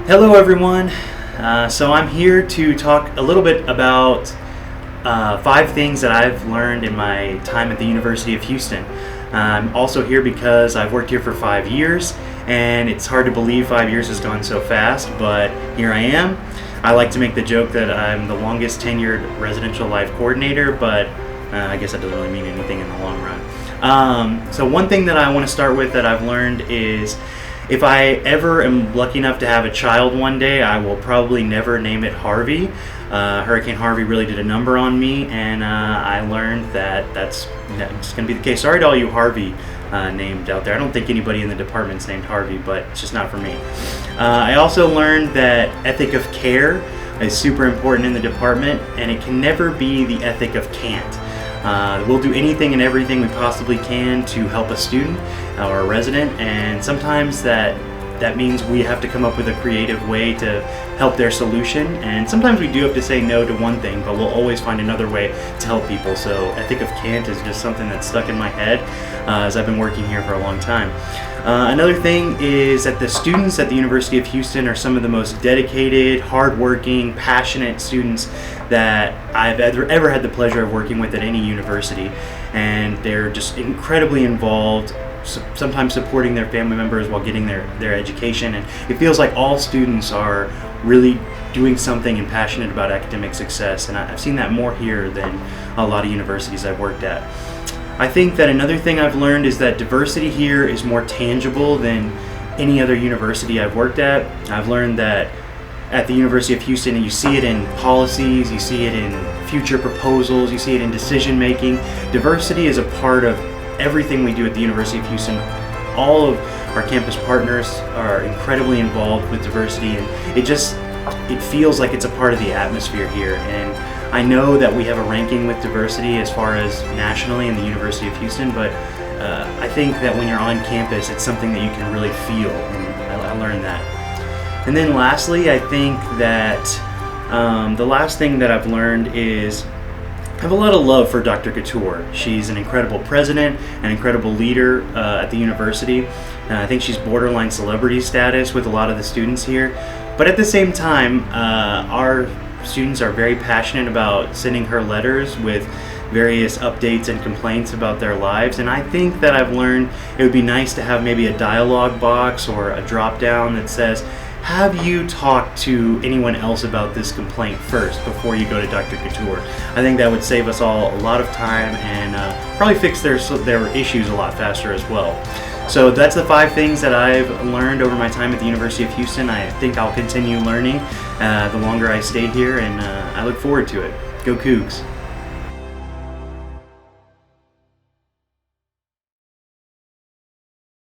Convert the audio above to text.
Hello, everyone. So I'm here to talk a little bit about 5 things that I've learned in my time at the University of Houston. I'm also here because I've worked here for 5 years, and it's hard to believe 5 years has gone so fast, but here I am. I like to make the joke that I'm the longest tenured residential life coordinator, but I guess that doesn't really mean anything in the long run. So one thing that I want to start with that I've learned is if I ever am lucky enough to have a child one day, I will probably never name it Harvey. Hurricane Harvey really did a number on me, and I learned that that's going to be the case. Sorry to all you Harvey named out there. I don't think anybody in the department's named Harvey, but it's just not for me. I also learned that ethic of care is super important in the department, and it can never be the ethic of can't. We'll do anything and everything we possibly can to help a student or a resident, and sometimes that means we have to come up with a creative way to help their solution, and sometimes we do have to say no to one thing, but we'll always find another way to help people. So ethic of can't is just something that's stuck in my head as I've been working here for a long time. Another thing is that the students at the University of Houston are some of the most dedicated, hardworking, passionate students that I've ever had the pleasure of working with at any university, and they're just incredibly involved, sometimes supporting their family members while getting their education, and it feels like all students are really doing something and passionate about academic success, and I've seen that more here than a lot of universities I've worked at. I think that another thing I've learned is that diversity here is more tangible than any other university I've worked at. I've learned that at the University of Houston, you see it in policies, you see it in future proposals, you see it in decision making. Diversity is a part of everything we do at the University of Houston. All of our campus partners are incredibly involved with diversity, and it feels like it's a part of the atmosphere here. And I know that we have a ranking with diversity as far as nationally in the University of Houston, but I think that when you're on campus, it's something that you can really feel, and I learned that. And then lastly, I think that the last thing that I've learned is I have a lot of love for Dr. Couture. She's an incredible president, an incredible leader at the university. I think she's borderline celebrity status with a lot of the students here. But at the same time, our students are very passionate about sending her letters with various updates and complaints about their lives, and I think that I've learned it would be nice to have maybe a dialogue box or a drop down that says, have you talked to anyone else about this complaint first before you go to Dr. Couture? I think that would save us all a lot of time and probably fix their issues a lot faster as well. So that's the 5 things that I've learned over my time at the University of Houston. I think I'll continue learning the longer I stay here, and I look forward to it. Go Cougs!